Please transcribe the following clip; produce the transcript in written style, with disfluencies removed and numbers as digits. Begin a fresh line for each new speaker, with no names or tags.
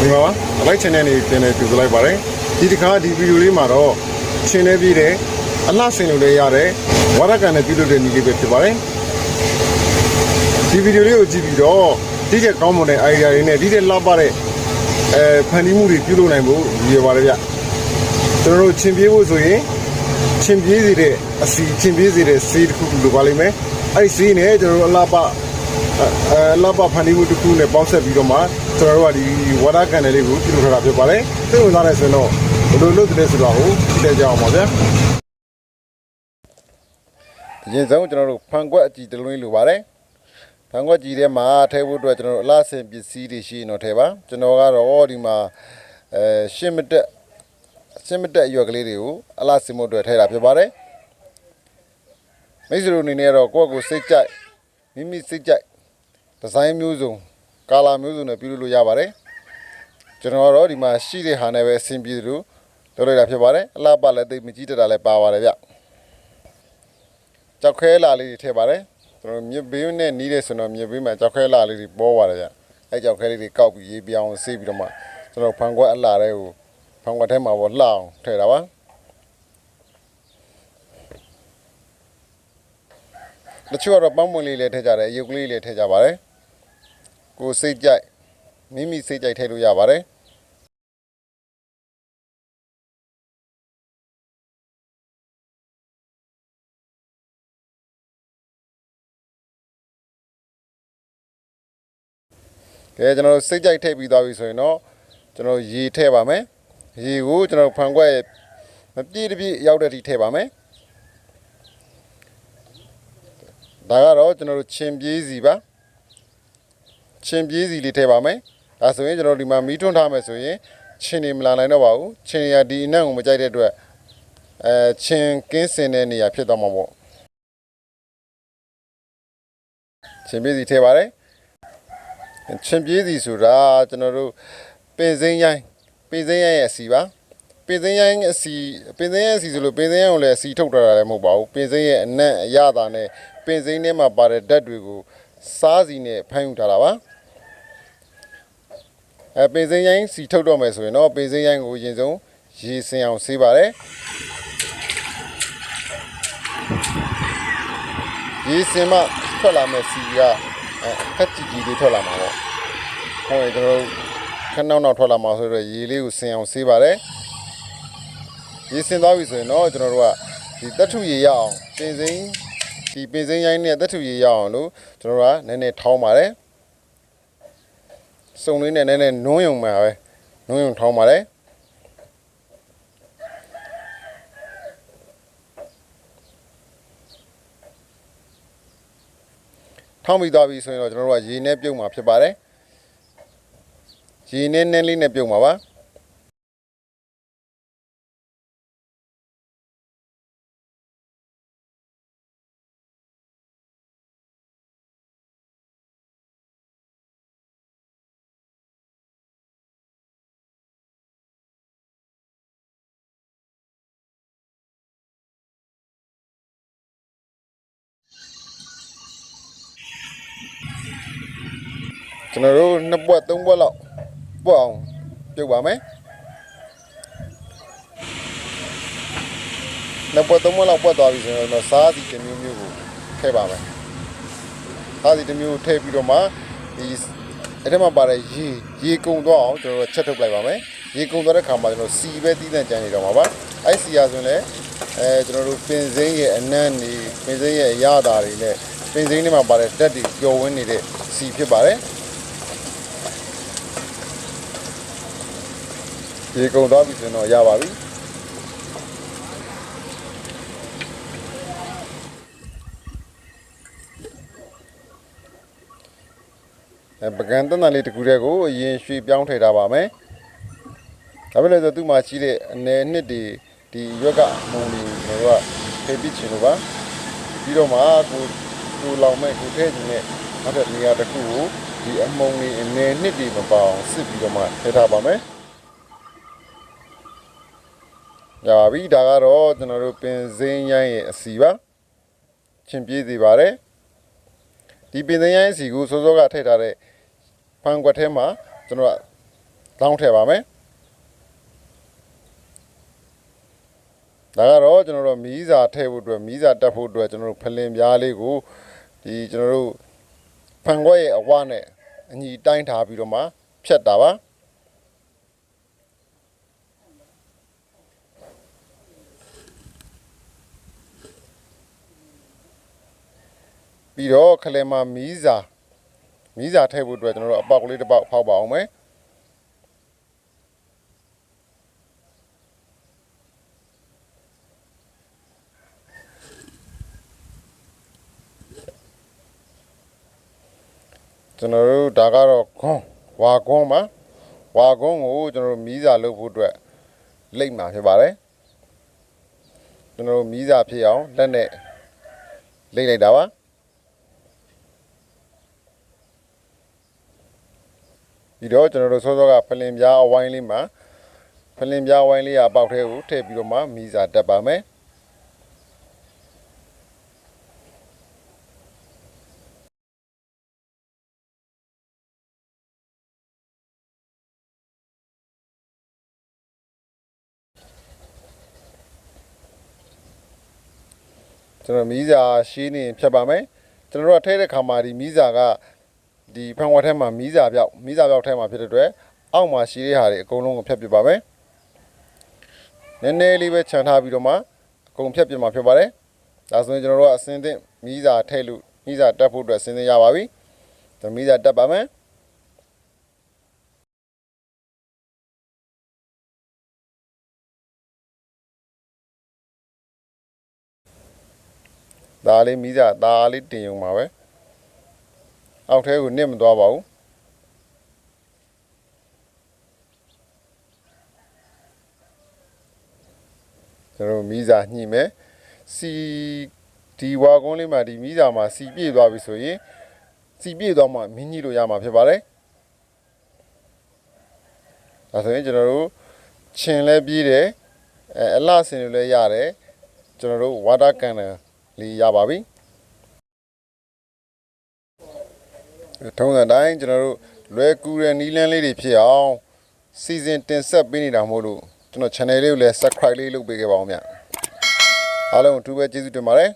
ဒီမှာလိုက်ချင်တဲ့နေတင်နေပြလိုက်ပါတယ်ဒီတစ်ခါဒီဗီဒီယိုလေးမှာတော့ချင်းနေပြီးတယ်အလှဆင်လို့လည်းရတယ်ဝါရကန်နဲ့ပြုလုပ်တဲ့နည်းလေးပဲဖြစ်ပါတယ်ဒီဗီဒီယိုလေးကိုကြည့်ပြီးတော့ဒီတဲ့ကောင်းမွန်တဲ့ idea တွေနဲ့ဒီတဲ့လှပတဲ့ဖန်တီးမှုတွေပြုလုပ်နိုင်ဖို့ရည်ရွယ်ပါတယ်ဗျကျွန်တော်တို့ချင်းပြေးဖို့ဆိုရင်ချင်းပြေးစီတဲ့အစီချင်းပြေးစီတဲ့စီးတစ်ခုလိုပါလိမ့်မယ်အဲ့ဒီစီးနဲ့ကျွန်တော်တို့အလှပဖန်တီးမှုတစ်ခုနဲ့ပေါင်းဆက်ပြီးတော့မှကျွန်တော်တို့ကဒီဝါဒကန်တယ်လေးကိုပြုလုပ်ထားတာဖြစ်ပါတယ်သိဝင်သားတယ်ဆိုတော့ဘယ်လိုလုပ်တယ်ဆိုတော့သိကြအောင်ပါဗျာအရင်ဆုံးကျွန်တော်တို့ဖန်ကွက်အကြည့်တလုံးလိုပါတယ်ဖန်ကွက်ကြည့်ထဲမှာထည့်ဖို့အတွက်ကျွန်တော်တို့အလားစင်ပစ္စည်းတွေရှိရင်တော့ထည့်ပါကျွန်တော်ကတော့ဒီမှာရှင်းမတက်အရွက်ကလေးတွေကိုအလားစင်ဖို့အတွက်ထည့်တာဖြစ်ပါတယ်မိတ်ဆွေတို့အနေနဲ့တော့ကိုယ့်ကိုစိတ်ကြိုက်မိမိစိတ်ကြိုက်ဒီဇိုင်းမျိုးစုံကာလာမျိုးစုံနဲ့ပြုလုပ်လို့ရပါတယ်ကျွန်တော်ကတော့ဒီမှာရှိတဲ့ဟာနဲ့ပဲအဆင်ပြေလို့လုပ်လိုက်တာဖြစ်ပါတယ်အလားပါလည်းသိမကြည့်တတ်တာလည်းပါပါတယ်ဗျကြောက်ခဲလာလေးတွေထည့်ပါတယ်ကျွန်တော်မြစ်ဘေးနဲ့နီးတဲ့ဆိုတော့မြစ်ဘေးမှာကြောက်ခဲလာလေးတွေပေါ်ပါတယ်ဗျအဲကြောက်ခဲလေးတွေကောက်ပြီးရေးပြောင်းဆေးပြီးတော့မှကျွန်တော်ဖန်ခွက်အလားတွေကိုဖန်ခွက်ထဲမှာပေါ်လှအောင်ထည့်တာပါတချို့ကတော့ပန်းပွင့်လေးလည်းထည့်ကြတယ်ရုပ်ကလေးလည်းထည့်ကြပါတယ်ကိုစိတ်ကြိုက်မိမိစိတ်ကြိုက်ထည့်လို့ရပါတယ်ကဲကျွန်တော်စိတ်ကြိုက်ထည့်ပြီးသွားပြီဆိုရင်တော့ကျွန်တော်ရေထည့်ပါမယ်ရေကိုကျွန်တော်ဖန်ခွက်မပြည့်တပြည့်ရောက်တဲ့ထိထည့်ပါမယ်ဒါကတော့ကျွန်တော်တို့ချင်းပြေးစီပါချင်းပြေးစီလေးထည့်ပါမယ်ဒါဆိုရင်ကျွန်တော်ဒီမှာမီးထွန်းထားမယ်ဆိုရင်ချင်းနေမလာနိုင်တော့ပါဘူးချင်းရဒီအနံ့ကိုမကြိုက်တဲ့အတွက်ချင်းကင်းစင်တဲ့နေရာဖြစ်သွားမှာပေါ့ချင်းပြေးစီထည့်ပါတယ်ချင်းပြေးစီဆိုတာကျွန်တော်တို့ပင်စိမ်းရိုင်းရဲ့အစီပါပင်စိမ်းရိုင်းအစီဆိုလို့ပင်စိမ်းရိုင်းကိုလည်းအစီထုတ်ထားတာလည်းမဟုတ်ပါဘူးပင်စိမ်းရဲ့အနံ့အရသာနဲ့ပင်စိမ်းထဲမှာပါတဲ့ဓာတ်တွေကိုစားစီနဲ့ဖမ်းယူထားတာပါပင်စိမ်းရိုင်းစီထုတ်တော့မယ်ဆိုရင်တော့ပင်စိမ်းရိုင်းကိုအရင်ဆုံးရေစင်အောင်ဆေးပါတယ်ရေစင်မှထွက်လာမယ်စီကခက်ကြီးလေးထွက်လာမှာပေါ့ဟိုကျွန်တော်ခဏနောက်ထွက်လာမှာဆိုတော့ရေလေးကိုစင်အောင်ဆေးပါတယ်ရေစင်သွားပြီဆိုရင်တော့ကျွန်တော်တို့ကဒီတက်ထုရေရအောင်ပင်စိမ်းရိုင်းနဲ့တက်ထုရေရအောင်လို့ကျွန်တော်တို့ကနည်းနည်းထောင်းပါတယ်စုံလေးနဲ့နည်းနည်းနုံးယုံမှာပဲနုံးယုံထောင်းပါတယ်ထောင်းပြီးသွားပြီဆိုရင်တော့ကျွန်တော်တို့ကရေနဲ့ပြုတ်မှာဖြစ်ပါတယ်ရေနဲ့နည်းလေးနဲ့ပြုတ်မှာပါကျွန်တော်တို့2ပွက်3ပွက်လောက်ပွက်အောင်ပြုတ်ပါမယ်2ပွက်3ပွက်လောက်ပွက်သွားပြီဆိုတော့စားစီတစ်မျိုးမျိုးကိုထည့်ပါမယ်စားစီတစ်မျိုးထည့်ပြီးတော့မှဒီအဲ့ထဲမှာပါတဲ့ရေကုန်သွားအောင်ကျွန်တော်တို့ချက်ထုတ်လိုက်ပါမယ်ရေကုန်သွားတဲ့ခါမှာကျွန်တော်စီပဲတီးတန့်ကြံနေတော့မှာပါအဲ့စီရဆိုရင်လည်းကျွန်တော်တို့ပင်စိမ်းရဲ့အနံ့တွေပင်စိမ်းရဲ့အရသာတွေနဲ့ပင်စိမ်းထဲမှာပါတဲ့ဓာတ်တွေပျော်ဝင်နေတဲ့စီဖြစ်ပါတယ်ရေကုန်သွားပြီဆိုတော့ရပါပြီပကံတန်းတန်းလေးတစ်ခုတည်းကိုအရင်ရွှေ့ပြောင်းထည့်ထားပါမယ်ဒါပဲလေဆိုသူ့မှာရှိတဲ့အနယ်နှစ်တွေဒီရွက်ကမုံတွေကျွန်တော်တို့ကထည့်ပြီးချင်လို့ပါပြီးတော့မှကိုလောင်မဲ့ကိုထည့်ခြင်းနဲ့နောက်တဲ့နေရာတစ်ခုကိုဒီအမုံတွေအနယ်နှစ်တွေမပေါအောင်စစ်ပြီးတော့မှထည့်ထားပါမယ်ရပါပြီဒါကတော့ကျွန်တော်တို့ပင်စိမ်းရိုင်းရဲ့အစီပါချင်းပြေးစီပါတယ်ဒီပင်စိမ်းရိုင်းအစီကိုစောစောကထည့်ထားတဲ့ဖန်ကွက်ထဲမှာကျွန်တော်က တောင်းထည့်ပါမယ်ဒါကတော့ကျွန်တော်တို့မီးစာထည့်ဖို့အတွက်မီးစာတက်ဖို့အတွက်ကျွန်တော်တို့ဖလင်ပြားလေးကိုဒီကျွန်တော်တို့ဖန်ခွက်ရဲ့အဝနဲ့အညီတိုင်းထားပြီးတော့မှဖြတ်တာပါပြီးတော့ခလယ်မှာမီးစာထည့်ဖို့အတွက်ကျွန်တော်တို့အပေါက်ကလေးတစ်ပေါက်ဖောက်ပါအောင်မယ်ကျွန်တော်တို့ဒါကတော့ဝါကွန်းပါဝါကွန်းကိုကျွန်တော်တို့မီးစာလုပ်ဖို့အတွက်လိမ့်မှာဖြစ်ပါတယ်ကျွန်တော်တို့မီးစာဖြစ်အောင်လက်နဲ့လိမ့်လိုက်တာပါပြီးတော့ကျွန်တော်တို့စောစောကဖလင်ပြားအဝိုင်းလေးမှာဖလင်ပြားအဝိုင်းလေးအပေါက်ထဲကိုထည့်ပြီးတော့မှမီးစာတက်ပါမယ်ကျွန်တော်မီးစာရှင်းနေဖြတ်ပါမယ်ကျွန်တော်တို့ထည့်တဲ့ခါမှာဒီမီးစာကဒီဖန်ဝက်ထဲမှာမီးစာပြောက်ထဲမှာဖြစ်တဲ့အတွက်အောက်မှာရှိတဲ့ဟာတွေအကုန်လုံးကိုဖြတ်ပြပါမယ်နည်းနည်းလေးပဲခြံထားပြီးတော့မှအကုန်ဖြတ်ပြမှာဖြစ်ပါတယ်ဒါဆိုရင်ကျွန်တော်တို့ကအစင်းသင့်မီးစာထည့်လို့မီးစာတက်ဖို့အတွက်အစင်းသင့်ရပါပြီကျွန်တော်မီးစာတက်ပါမယ်ဒါလေးမီးစာသားလေးတင်用ပါပဲအောက်ထဲကိုနစ်မသွားပါဘူးကျွန်တော်မီးစာညှိမယ်စီဒီဝါကုန်းလေးမှာဒီမီးစာမှာစီပြည့်သွားပြီဆိုရင်စီပြည့်သွားမှမင်းညှိလို့ရမှာဖြစ်ပါတယ်ဒါဆိုရင်ကျွန်တော်တို့ခြင်လဲပြေးတယ်အလှဆင်တွေလည်းရတယ်ကျွန်တော်တို့ဝါတာကန်တယ်လေးရပါပြီထုံးစံတိုင်းကျွန်တော်တို့လွယ်ကူတဲ့နီးလန်းလေးတွေဖြစ်အောင်စီစဉ်တင်ဆက်ပေးနေတာမို့လို့ကျွန်တော် channel လေးကိုလည်း subscribe လေးလုပ်ပေးခဲ့ပါဦးဗျအားလုံးအထူးပဲကျေးဇူးတင်ပါတယ်